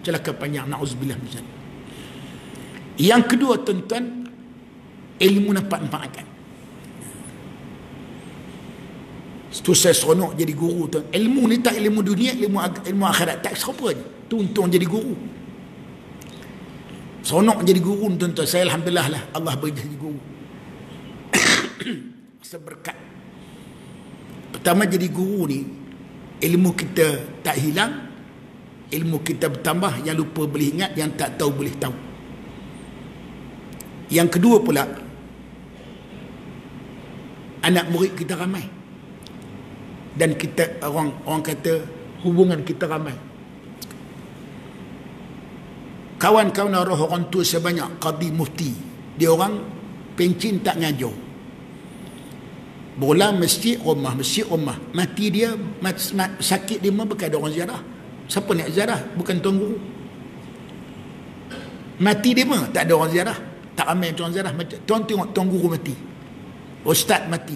celaka panjang, na'udzubillah min zalik. Yang kedua tuan-tuan, ilmu dapat manfaatkan. Itu saya seronok jadi guru tuan. Ilmu ni tak ilmu dunia, ilmu akhirat, tak siapa je. Untung jadi guru. Seronok jadi guru tuan-tuan. Saya alhamdulillah lah Allah beri jadi guru. Seberkat. Pertama jadi guru ni, ilmu kita tak hilang, ilmu kita bertambah, yang lupa boleh ingat, yang tak tahu boleh tahu. Yang kedua pula, anak murid kita ramai, dan kita orang kata hubungan kita ramai. Kawan-kawan orang tua sebanyak qadi mufti, dia orang pencin tak ngajar, bola masjid rumah, mati dia sakit dia bukan ada orang ziarah. Siapa nak ziarah? Bukan tuan guru. Mati dia pun tak ada orang ziarah, tak ramai tuan ziarah. Tuan tengok tuan guru mati, ustaz mati.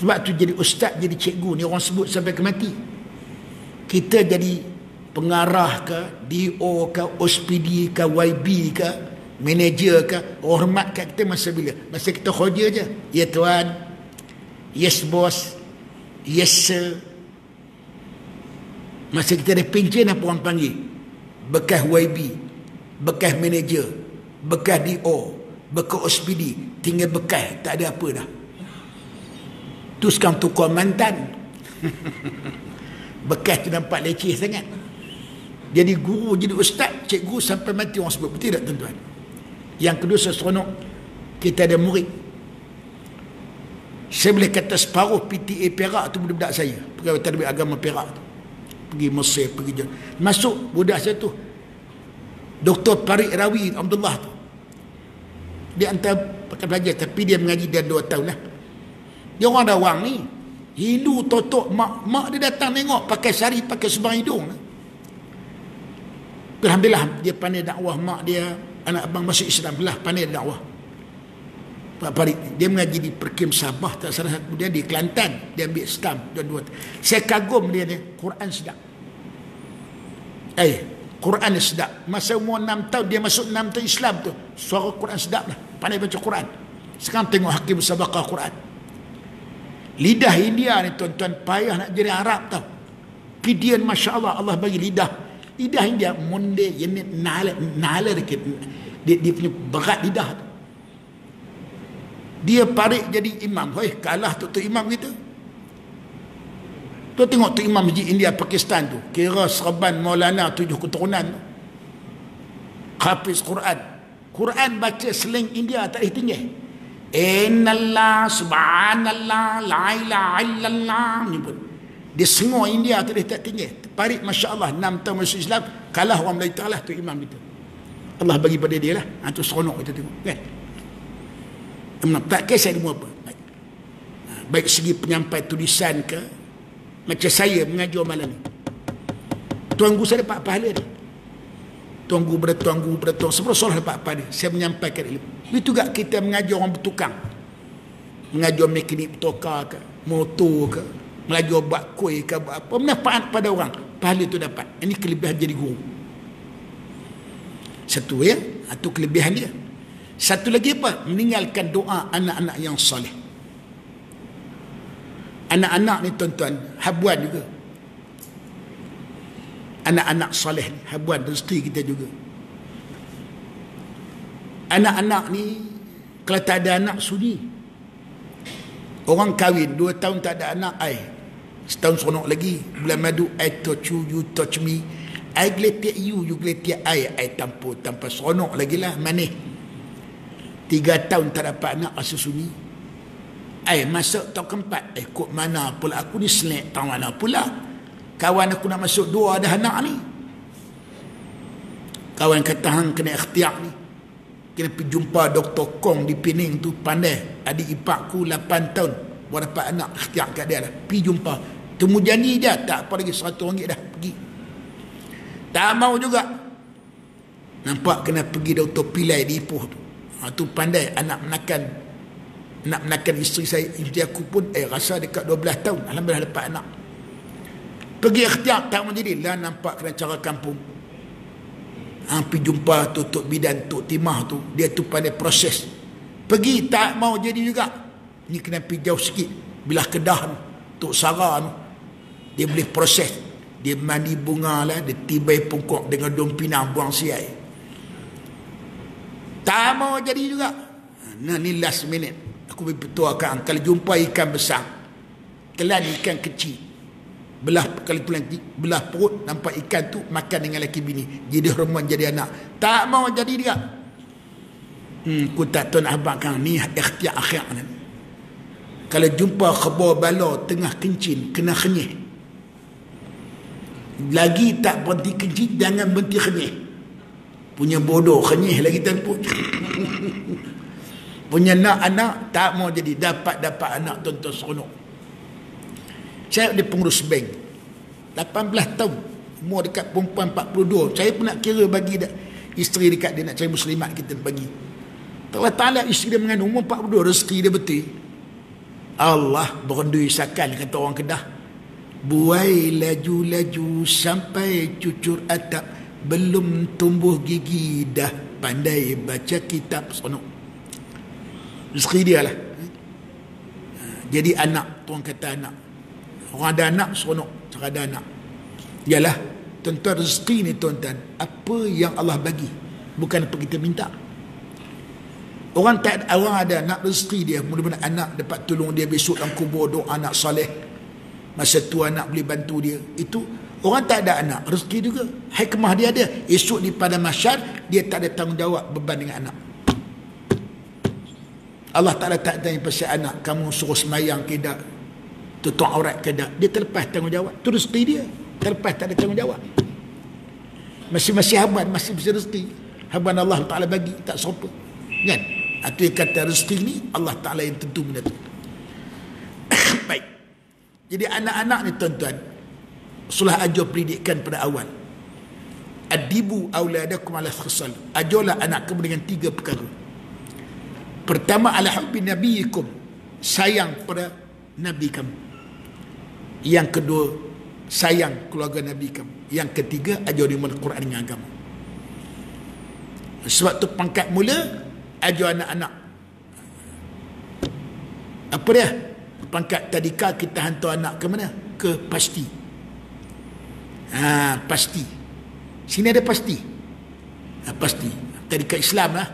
Sebab tu jadi ustaz, jadi cikgu ni orang sebut sampai ke mati. Kita jadi pengarah ke, DO ke, OSPD ke, YB ke, manager ke, hormat kat kita masa bila? Masa kita kerja je. Ya tuan, yes bos, yes sir. Masa kita ada pencen apa orang panggil? Bekas YB, bekas manager, bekas DO, bekas OSPD, tinggal bekas, tak ada apa dah. Tu sekarang tukar mantan. Bekas tu nampak leceh sangat. Jadi guru, jadi ustaz, cikgu sampai mati orang sebut. Betul tak tuan-tuan? Yang kedua, saya seronok kita ada murid. Saya boleh kata separuh PTA Perak tu budak-budak saya, pegawai tadbir agama Perak tu. Pergi Mesir, pergi Jordan. Masuk budak saya tu, Dr. Farid Rawi Abdullah tu. Dia antara pelajar, tapi dia mengaji dah 2 tahun lah. Dia orang Dawang ni, Hindu totok, mak dia datang tengok pakai sari, pakai subang hidung. Alhamdulillah dia pandai dakwah. Mak dia anak abang masuk Islam lah, pandai dakwah. Pak Farid, dia mengaji di Perkim Sabah, tak salah satu dia di Kelantan, dia ambil Islam dua-dua. Saya kagum dia ni, Quran sedap. Quran dia sedap. Masa umur 6 tahun dia masuk 6 tahun Islam tu, suara Quran sedap lah, pandai baca Quran. Sekarang tengok Hakim Sabaqah Quran. Lidah India ni tuan-tuan payah nak jadi Arab tau. Pidian Masya Allah, Allah bagi lidah India munde ini nala dikit. Dia punya berat lidah tu. Dia parik jadi imam. Hoi, kalah tu imam kita. Tu tengok tu imam masjid India Pakistan tu, kira serban Maulana 7 keturunan tu. Hafiz Quran baca seling India tak boleh tinggal. Innallah subhanallah la ilaha illallah ni pun dia semua India tu dia tak tinggi. Parik Masya Allah 6 tahun masuk Islam, kalah orang Melayu Ta'ala tu imam kita. Allah bagi pada dia lah. Itu seronok kita tengok kan. Tak kisah ilmu apa. Baik segi penyampai tulisan ke, macam saya mengajar malam ni, tuan guru saya dapat pahala dia. Tuan guru bertuang sebelum solat dapat pahala dia. Saya menyampaikan ilmu. Itu juga kita mengajar orang bertukang, mengajar mekanik bertokar ke, motor ke, mengajar buat kuih ke, buat apa, manfaat pada orang, pahala itu dapat. Ini kelebihan jadi guru. Satu ya, itu kelebihan dia. Satu lagi apa? Meninggalkan doa anak-anak yang soleh. Anak-anak ni tuan-tuan, habuan juga. Anak-anak soleh ni, habuan rezeki kita juga. Anak-anak ni, kalau tak ada anak, sunyi. Orang kahwin, 2 tahun tak ada anak, setahun seronok lagi. Bulan madu, I touch you, you touch me. I geletek you, you geletek I tanpa seronok lagi lah, manis. 3 tahun tak dapat anak, rasa sunyi. Masuk tahun keempat, kok mana pula aku ni selek tahun mana pula. Kawan aku nak masuk 2 ada anak ni. Kawan kata hang kena ikhtiar ni. Kena pergi jumpa Dr. Kong di Pening tu, pandai. Adik ipakku 8 tahun baru dapat anak, ikhtiar kat dia lah. Pergi jumpa. Temu janji je, tak apa lagi RM100 dah pergi. Tak mau juga. Nampak kena pergi Dr. Pilai di Ipoh tu. Tu pandai anak menakan isteri saya. Isteri aku pun rasa dekat 12 tahun. Alhamdulillah dapat anak. Pergi ikhtiar tak mau jadi lah. Nampak kena cara kampung. Pergi jumpa Tok Bidan, Tok Timah tu. Dia tu pandai proses. Pergi tak mau jadi juga. Ni kena pergi jauh sikit. Belah Kedah tu, Tok Sarah tu, dia boleh proses. Dia mandi bunga lah. Dia tibai pungkok dengan daun pinang buang siai. Tak mau jadi juga. Nah, ni last minute. Aku bertuakan, kalau jumpa ikan besar, telan ikan kecil, belah perut, nampak ikan tu, makan dengan lelaki bini, jadi hormon, jadi anak. Tak mau jadi dia. Aku tak tahu nak abangkan ni ikhtiar akhir ni. Kalau jumpa khabar bala tengah kencing, kena kenyih, lagi tak berhenti kencing, jangan berhenti kenyih. Punya bodoh kenyih lagi tempuk. Punya anak tak mau jadi, dapat anak tuan-tuan seronok. Saya ada pengurus bank 18 tahun, umur dekat perempuan 42. Saya pun nak kira bagi isteri dekat dia, nak cari muslimat kita bagi. Allah Ta'ala isteri dia mengandung umur 42, rezeki dia betul. Allah berendui sakan, kata orang Kedah. Buai laju-laju sampai cucur atap, belum tumbuh gigi dah pandai baca kitab. Seronok. Rezeki dia lah. Jadi anak, tuan kata anak. Orang ada anak seronok, cara ada anak. Yalah, tuan-tuan, rezeki ni tuan-tuan, apa yang Allah bagi, bukan apa kita minta. Orang ada anak, rezeki dia, mudah-mudahan anak dapat tolong dia besok dalam kubur, doa anak soleh. Masa tu anak boleh bantu dia. Itu orang tak ada anak, rezeki juga. Hikmah dia ada. Esok di pada mahsyar, dia tak ada tanggungjawab beban dengan anak. Allah Ta'ala tak tanya pasal anak, kamu suruh semayang ke tak, tutup aurat ke tak, dia terlepas tanggungjawab. Itu rezeki dia, terlepas tak ada tanggungjawab. Masih haban, masih bisa rezeki. Haban Allah Ta'ala bagi, tak serupa kan. Itu yang kata rezeki ni Allah Ta'ala yang tentu benda tu. Baik. Jadi anak-anak ni tuan-tuan, Rasulullah ajar pendidikan pada awal. Adibu auladakum ala khisal. Ajarlah anak kamu dengan 3 perkara. Pertama, ala hubbi nabiyikum, sayang pada nabi kamu. Yang kedua, sayang keluarga nabi kamu. Yang ketiga, ajar dia Al-Quran dengan agama. Sebab tu pangkat mula, ajar anak-anak. Apa dia? Pangkat tadika, kita hantar anak ke mana? Ke pasti. Pasti. Sini ada pasti. Pasti. Tadika Islam lah.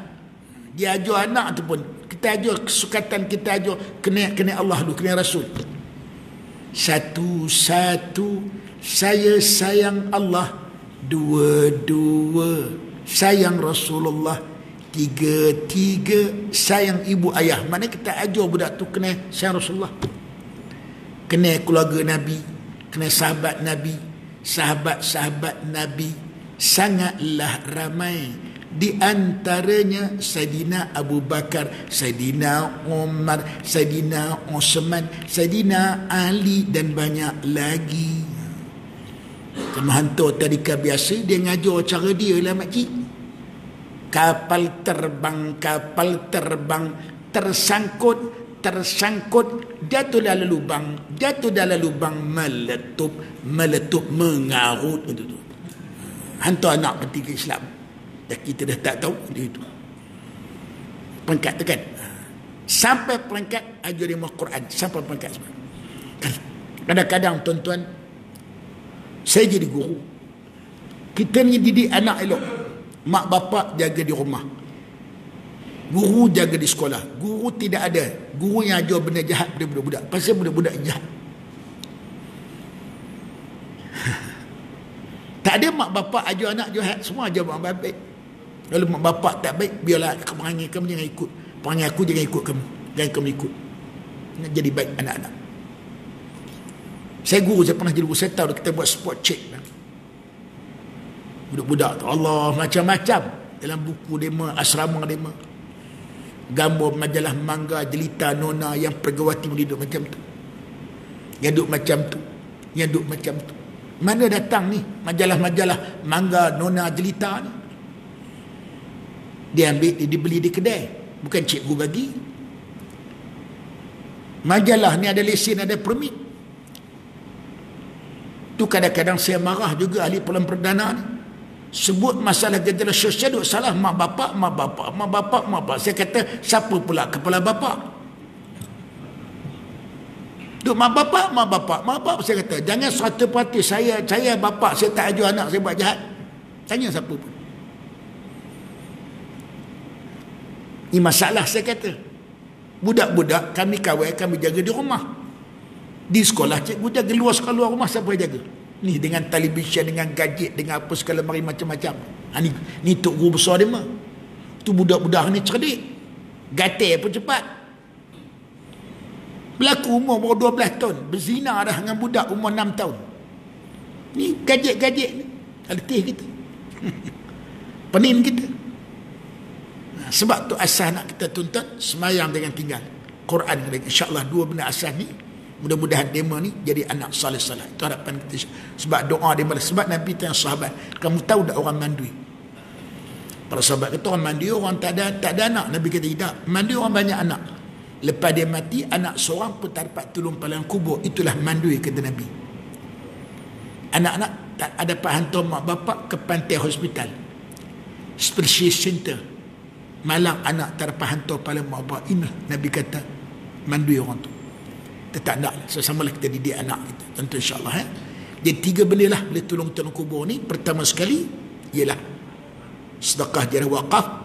Dia ajar anak tu pun, kita ajar kesukatan, kita ajar kena Allah dulu, kena Rasul. Satu, saya sayang Allah. 2, sayang Rasulullah. 3, sayang ibu ayah. Mana kita ajar budak tu kena sayang Rasulullah, kena keluarga Nabi, kena sahabat Nabi. Sahabat-sahabat Nabi sangatlah ramai, Di antaranya Saidina Abu Bakar, Saidina Umar, Saidina Osman, Saidina Ali dan banyak lagi. Sama hantar tadika biasa, dia ngajar cara dia lah makcik. Kapal terbang, tersangkut, jatuh dalam lubang, meletup, mengarut. Hantar anak mati ke Islam. Dan kita dah tak tahu dia itu. Peringkat tu kan. Sampai peringkat ajar dia Quran. Sampai peringkat sebab. Kadang-kadang tuan-tuan, saya jadi guru. Kita ni didik anak elok. Mak bapak jaga di rumah. Guru jaga di sekolah. Guru tidak ada. Guru yang ajar benda jahat pada budak-budak. Pasal budak-budak jahat. Tak ada mak bapak ajar anak jahat. Semua ajar mak bapak baik. Kalau mak bapak tak baik, biarlah perangai kamu jangan ikut. Perangai aku jangan ikut kamu. Jangan kamu ikut. Nak jadi baik anak-anak. Saya guru, saya pernah jadi guru. Saya tahu kita buat spot check. Budak-budak tu Allah macam-macam. Dalam buku dema, asrama dema. Gambar majalah mangga, jelita, nona yang pergawati duduk macam tu. Yang duduk macam tu. Yang duduk macam tu. Mana datang ni majalah-majalah mangga, nona, jelita ni? Dia ambil, dia beli di kedai. Bukan cikgu bagi. Majalah ni ada lesen, ada permit. Tu kadang-kadang saya marah juga ahli Pulang Perdana ni. Sebut masalah gejala sosial duk salah mak bapak. Saya kata, siapa pula kepala bapak? Duk mak bapak. Saya kata, jangan 100% saya bapak, saya tak ajar anak saya buat jahat. Tanya siapa pun. Ini masalah saya kata. Budak-budak kami kawal, kami jaga di rumah. Di sekolah cikgu jaga, luar sekolah, luar rumah siapa jaga? Ni dengan televisyen, dengan gadget, dengan apa segala macam-macam. Ni tok guru besar dia mah. Tu budak-budak ni cerdik. Gatal pun cepat. Berlaku umur baru 12 tahun. Berzina dah dengan budak umur 6 tahun. Ni gadget-gadget ni. Letih kita. Penin kita. Sebab tu asas nak kita tuntut semayang dengan tinggal Quran. InsyaAllah dua benda asas ni, mudah-mudahan dema ni jadi anak salih-salih. Itu harapan kita. Sebab doa dia balas. Sebab Nabi tanya sahabat, kamu tahu tak orang mandui? Para sahabat kata orang mandui orang tak ada anak. Nabi kata tidak. Mandui orang banyak anak. Lepas dia mati, anak seorang pun tak dapat tolong palang kubur. Itulah mandui, kata Nabi. Anak-anak tak ada dapat hantar mak bapak ke pantai hospital, special center, malang anak tak dapat hantar palang mak bapak. Ini Nabi kata mandui orang tu. Kita tak nak, sesama lah kita didik anak kita. Tentu insyaAllah. Jadi 3 benda lah boleh tolong kubur ni. Pertama sekali ialah sedekah jarah wakaf.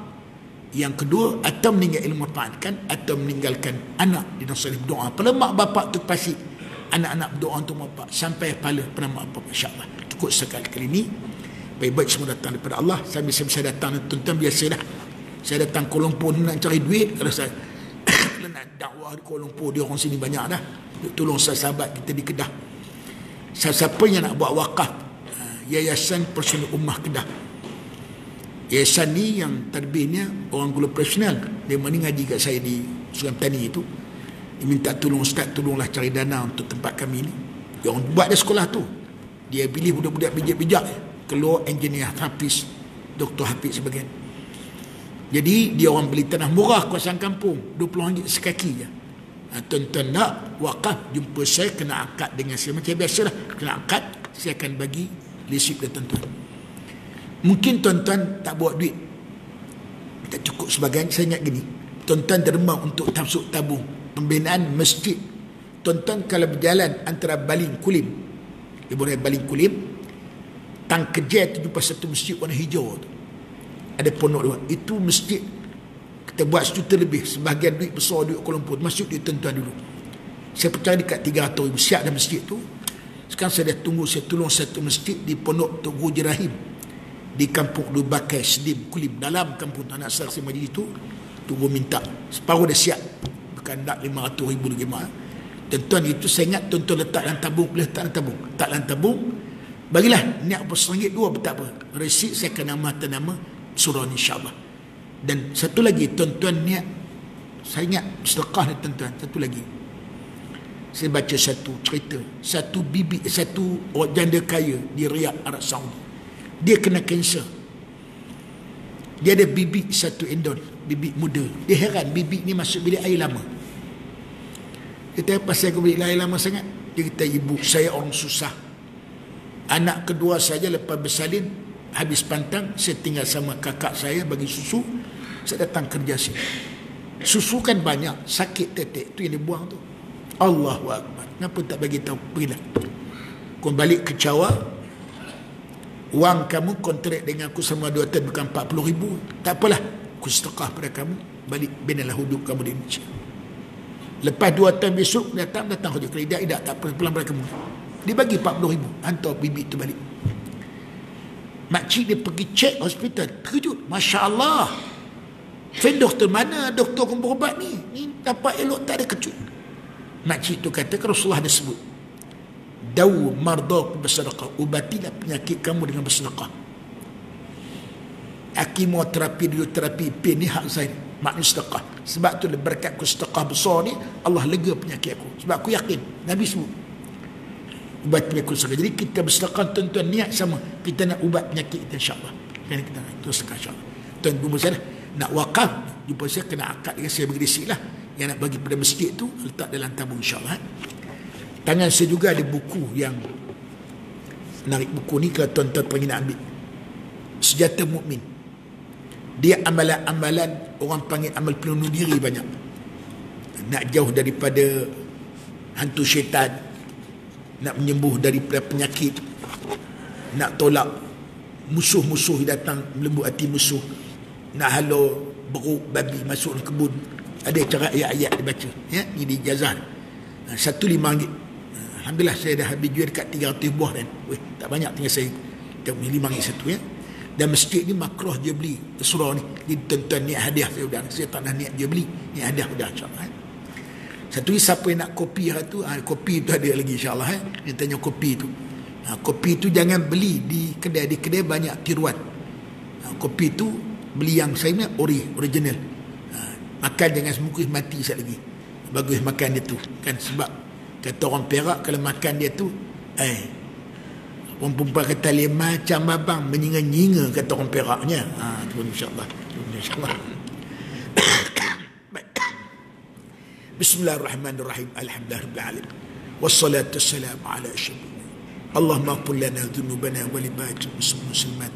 Yang kedua, atau meninggal ilmu ta'atkan, atau meninggalkan anak di dalam salih berdoa. Pada mak bapak tu pasti anak-anak berdoa untuk mak bapak sampai pala pada mak bapak, insyaAllah. Cukup sekali kali ni. Baik-baik semua datang daripada Allah. Sambil saya datang, tuan-tuan biasalah. Saya datang Kuala Lumpur nak cari duit. Kalau saya nak dakwah di Kuala Lumpur, dia orang sini banyak dah. Tolong sahabat kita di Kedah. Siapa yang nak buat wakaf, Yayasan Personal Ummah Kedah. Yayasan ni yang terbitnya orang gula profesional. Dia ni ngaji kat saya di Sungai Petani itu. Dia minta tolong ustaz, tolonglah cari dana untuk tempat kami ni. Dia orang buat dia sekolah tu. Dia pilih budak-budak bijak-bijak, keluar engineer Hafiz, Dr. Hafiz sebagainya. Jadi dia orang beli tanah murah kawasan kampung, RM20 sekaki je. Tuan-tuan nak wakaf, jumpa saya, kena akad dengan saya. Macam biasalah, kena akad, saya akan bagi lisip dan tuan-tuan. Mungkin tuan-tuan tak bawa duit, tak cukup sebagainya. Saya ingat gini, tuan-tuan derma untuk masuk tabung pembinaan masjid. Tuan-tuan kalau berjalan antara Baling Kulim, Ibu Baling Kulim, Tang Kejar tu jumpa satu masjid warna hijau tu. Ada pondok dua. Itu masjid kita buat sejuta lebih. Sebahagian duit besar duit Kuala Lumpur. Masjid duit tuan-tuan dulu. Saya percaya dekat 300,000 siap dah masjid tu. Sekarang saya dah tunggu, saya tolong satu masjid di pondok Tok Guru Rahim di kampung Dubakai Sedim Kulim, dalam kampung anak saksi majlis itu. Tunggu minta separuh dah siap, bukan nak 500,000 lagi mah. Tuan-tuan itu saya ingat tuan-tuan letak dalam tabung, boleh letak dalam tabung, tak dalam tabung bagilah niat RM1 2 tak apa, resit saya akan nama atas nama surah ni insyaAllah. Dan satu lagi tuan-tuan niat, saya ingat sedekah ni tuan-tuan, satu lagi saya baca satu cerita, satu orang janda kaya di Riyadh, Arab Saudi. Dia kena kanser. Dia ada bibik satu endon, bibik muda. Dia heran bibik ni masuk bilik air lama. Dia tanya, pasal aku bilik air lama sangat? Dia kata, ibu saya orang susah. Anak kedua saja lepas bersalin, habis pantang, saya tinggal sama kakak saya bagi susu. Saya datang kerja sini. Susu kan banyak, sakit tetek tu yang dia buang tu. Allahu Akbar. Kenapa tak bagi tahu? Pergilah. Kau balik ke Cawa, wang kamu kontrak dengan aku selama 2 tahun bukan 40,000. Tak apalah, aku sedekah pada kamu, balik binalah hidup kamu di Indonesia. Lepas 2 tahun besok datang kerja kerja, tidak tak apa, pulang pada kamu. Dia bagi 40,000, hantar bibik tu balik. Makcik dia pergi cek hospital, terkejut. Masya Allah, doktor mana doktor berubat ni dapat elok, tak ada kejut. Makcik tu kata, Rasulullah ada sebut, dawu mardakum bersedekah, ubatilah penyakit kamu dengan bersedekah. Akimoterapi, bioterapi, pain ni hak saya, maknanya sedekah. Sebab tu berkat aku sedekah besar ni, Allah lega penyakit aku. Sebab aku yakin Nabi sebut ubat penyakit sedekah. Jadi kita bersedekah, tuan-tuan, niat sama, kita nak ubat penyakit kita insyaAllah. Kan kita nak terus sedekah insyaAllah. Tuan Ibu saya nak wakaf, jumpa saya kena akad dengan saya bagi risik lah. Yang nak bagi pada masjid tu letak dalam tabung insyaAllah. Tangan saya juga ada buku yang menarik. Buku ni kalau tuan-tuan pergi nak ambil, Senjata Mukmin. Dia amalan-amalan, orang panggil amal penuh diri banyak. Nak jauh daripada hantu syaitan, nak menyembuh daripada penyakit, nak tolak musuh-musuh datang melembut hati musuh, nak halau beruk babi masuk ke kebun. Ada cara ayat-ayat dibaca, ya, ni dijazah. RM1.5. Alhamdulillah saya dah habis jual dekat 300 buah dan tak banyak, tinggal saya RM5 satu, ya. Dan masjid ni makruh je beli surah ni. Jadi tuan-tuan niat hadiah saya sudah. Saya tak nak niat je beli, niat hadiah sudah insyaAllah. Satu ni siapa yang nak kopi tu, kopi tu ada lagi insyaAllah. Dia tanya kopi tu. Kopi tu jangan beli di kedai. Di kedai banyak tiruan. Kopi tu beli yang saya ni original. Makan jangan semua mati sekali lagi. Bagus makan dia tu. Kan sebab kata orang Perak, kalau makan dia tu, orang perempuan kata dia macam babang menyinga-nyinga, kata orang Peraknya. Tu insyaAllah. InsyaAllah. Bismillahirrahmanirrahim. Alhamdulillahirrahmanirrahim. Wassalatu wassalamu ala asyrafil. Allahumma qul lana dhunubana wa libatil muslimat.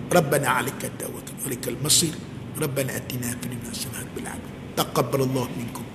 Rabbana 'alaika tawakkalna wa ilaikal masir. Rabbana atina fid dunya hasanatan wa fil akhirati. Taqabbalallahu minkum.